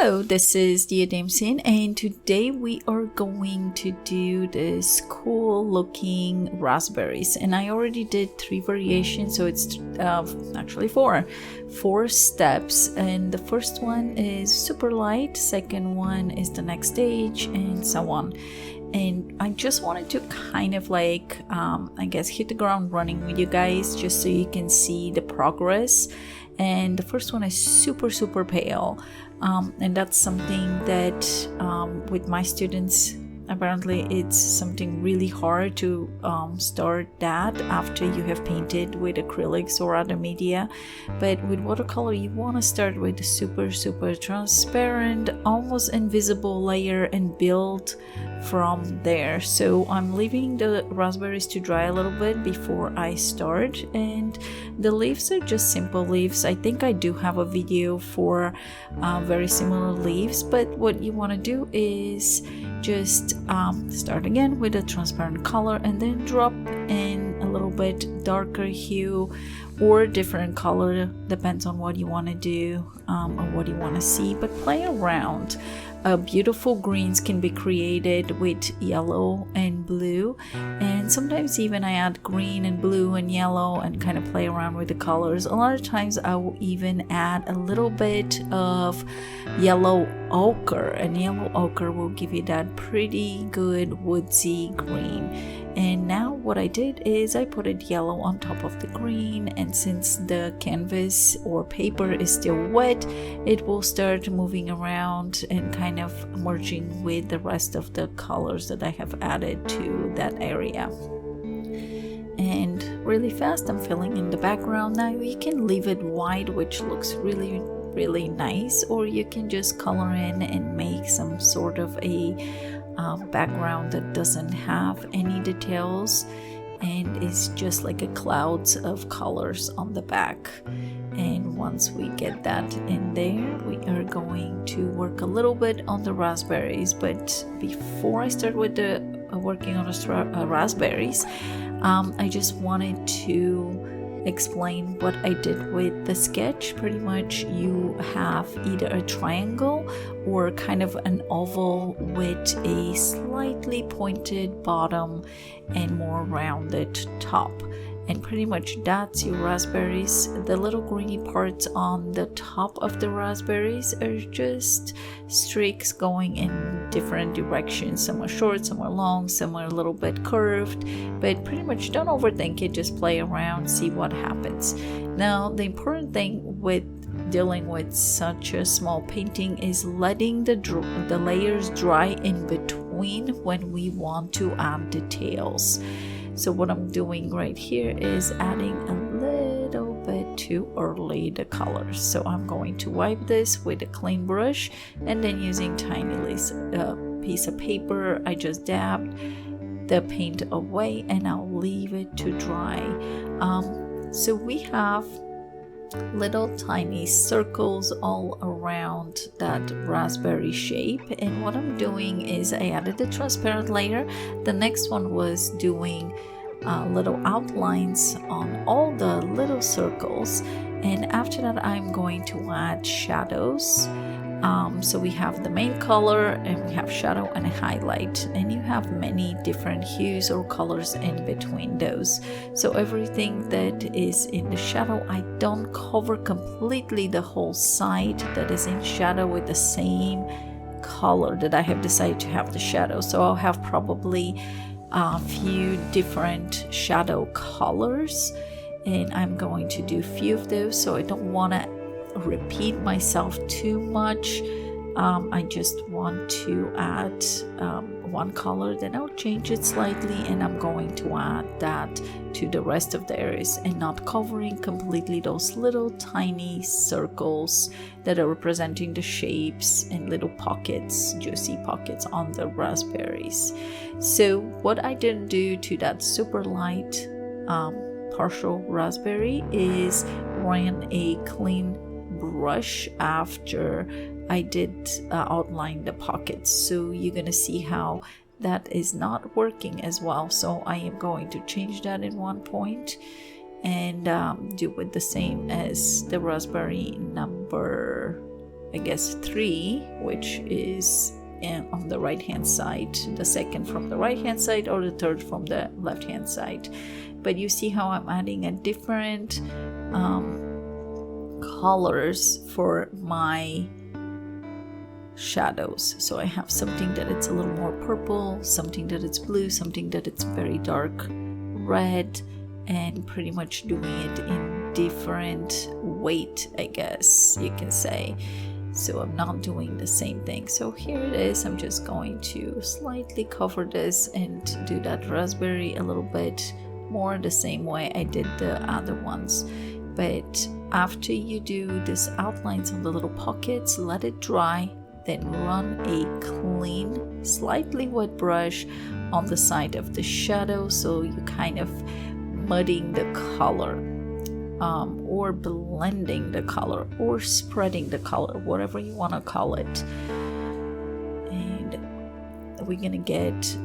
Hello, this is Dia Damson, and today we are going to do this cool looking raspberries. And I already did 3 variations, so it's actually four steps. And the first one is super light, second one is the next stage, and so on. And I just wanted to kind of like I guess hit the ground running with you guys just so you can see the progress. And the first one is super pale, and that's something that with my students, apparently it's something really hard to start that after you have painted with acrylics or other media. But with watercolor you want to start with a super transparent, almost invisible layer and build from there. So I'm leaving the raspberries to dry a little bit before I start, and the leaves are just simple leaves. I think I do have a video for very similar leaves, but what you want to do is just start again with a transparent color and then drop in a little bit darker hue or different color, depends on what you want to do or what you want to see, but play around. Beautiful greens can be created with yellow and blue, and sometimes even I add green and blue and yellow and kind of play around with the colors. A lot of times I will even add a little bit of yellow ochre, and yellow ochre will give you that pretty good woodsy green. And now what I did is I put it yellow on top of the green, and since the canvas or paper is still wet, it will start moving around and kind of merging with the rest of the colors that I have added to that area. And really fast I'm filling in the background. Now you can leave it white, which looks really nice, or you can just color in and make some sort of a background that doesn't have any details and is just like a clouds of colors on the back. And once we get that in there, we are going to work a little bit on the raspberries. But before I start with the working on the raspberries, I just wanted to explain what I did with the sketch. Pretty much you have either a triangle or kind of an oval with a slightly pointed bottom and more rounded top, and pretty much that's your raspberries. The little greeny parts on the top of the raspberries are just streaks going in different directions. Some are short, some are long, some are a little bit curved, but pretty much don't overthink it, just play around, see what happens. Now the important thing with dealing with such a small painting is letting the layers dry in between when we want to add details. So what I'm doing right here is adding a little bit too early the colors. So I'm going to wipe this with a clean brush, and then using tiny piece of paper, I just dabbed the paint away and I'll leave it to dry. So we have little tiny circles all around that raspberry shape, and what I'm doing is I added the transparent layer. The next one was doing little outlines on all the little circles, and after that I'm going to add shadows. So we have the main color and we have shadow and a highlight, and you have many different hues or colors in between those. So everything that is in the shadow, I don't cover completely the whole side that is in shadow with the same color that I have decided to have the shadow. So I'll have probably a few different shadow colors, and I'm going to do a few of those, so I don't want to repeat myself too much. I just want to add one color, then I'll change it slightly, and I'm going to add that to the rest of the areas and not covering completely those little tiny circles that are representing the shapes and little pockets, juicy pockets on the raspberries. So what I didn't do to that super light partial raspberry is ran a clean brush after I did outline the pockets. So you're gonna see how that is not working as well. So I am going to change that in one point and do it the same as the raspberry number I guess 3, which is on the right hand side, the second from the right hand side, or the third from the left hand side. But you see how I'm adding a different colors for my shadows. So I have something that it's a little more purple, something that it's blue, something that it's very dark red, and pretty much doing it in different weight, I guess you can say. So I'm not doing the same thing. So here it is. I'm just going to slightly cover this and do that raspberry a little bit more the same way I did the other ones. But after you do these outlines on the little pockets, let it dry, then run a clean, slightly wet brush on the side of the shadow, so you kind of mudding the color, or blending the color, or spreading the color, whatever you want to call it. And we're gonna get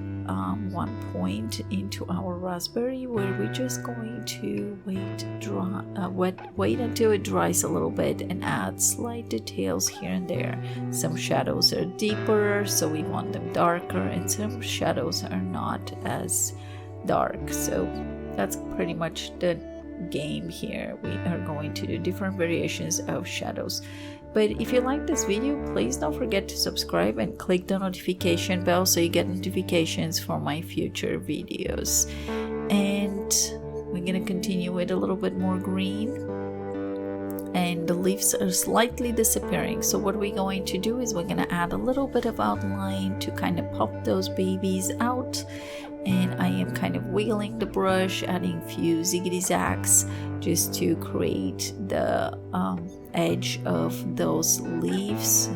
one point into our raspberry where we're just going to wait until it dries a little bit and add slight details here and there. Some shadows are deeper, so we want them darker, and some shadows are not as dark. So that's pretty much the game here. We are going to do different variations of shadows. But if you like this video, please don't forget to subscribe and click the notification bell so you get notifications for my future videos. And we're gonna continue with a little bit more green, and the leaves are slightly disappearing. So what we're going to do is we're gonna add a little bit of outline to kind of pop those babies out. And I am kind of wiggling the brush, adding a few ziggity zags just to create the edge of those leaves,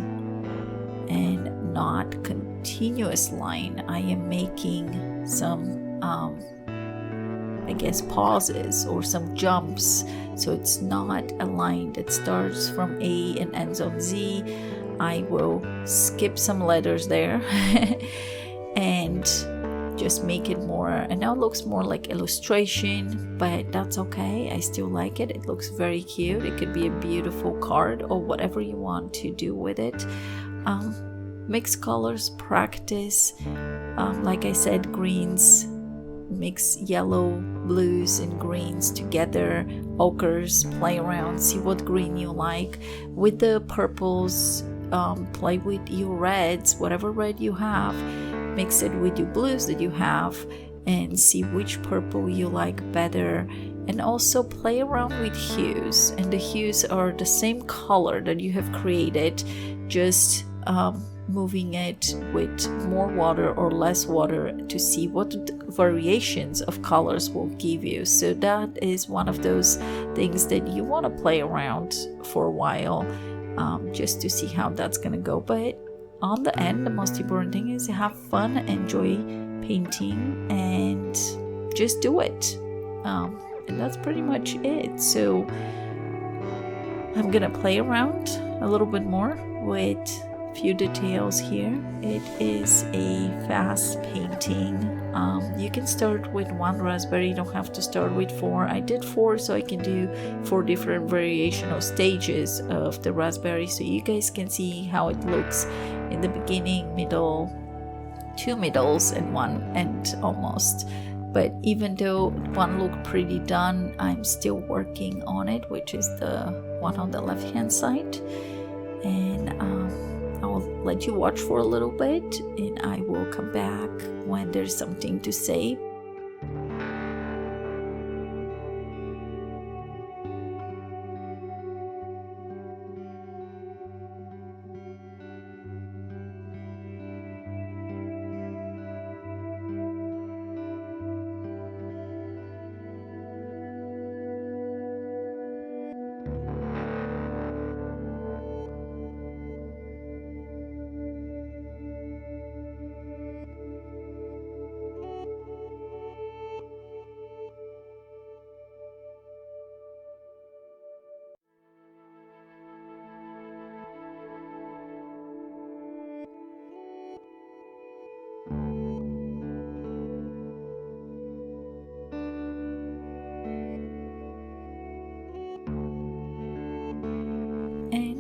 and not continuous line. I am making some I guess pauses or some jumps, so it's not a line that starts from A and ends on Z. I will skip some letters there and just make it more, and now it looks more like illustration, but that's okay. I still like it. It looks very cute. It could be a beautiful card or whatever you want to do with it. Mix colors, practice. Like I said, greens, mix yellow, blues, and greens together. Ochres, play around, see what green you like. With the purples, play with your reds, whatever red you have. Mix it with your blues that you have and see which purple you like better. And also play around with hues, and the hues are the same color that you have created, just moving it with more water or less water to see what variations of colors will give you. So that is one of those things that you want to play around for a while, just to see how that's gonna go. But on the end, the most important thing is have fun, enjoy painting, and just do it. And that's pretty much it. So I'm gonna play around a little bit more with a few details here. It is a fast painting. You can start with one raspberry, you don't have to start with 4. I did 4 so I can do 4 different variational stages of the raspberry, so you guys can see how it looks in the beginning, middle, 2 middles, and 1 end almost. But even though one looked pretty done, I'm still working on it, which is the one on the left hand side. And I'll let you watch for a little bit, and I will come back when there's something to say.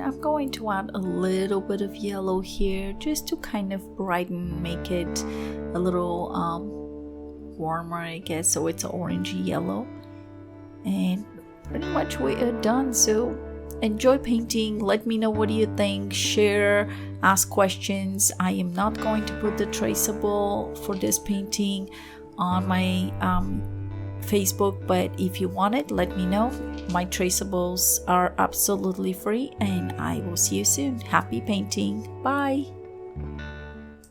I'm going to add a little bit of yellow here just to kind of brighten, make it a little warmer, I guess, so it's orangey yellow. And pretty much we are done. So enjoy painting. Let me know what you think. Share, ask questions. I am not going to put the traceable for this painting on my Facebook, but if you want it, let me know. My traceables are absolutely free, and I will see you soon. Happy painting. Bye.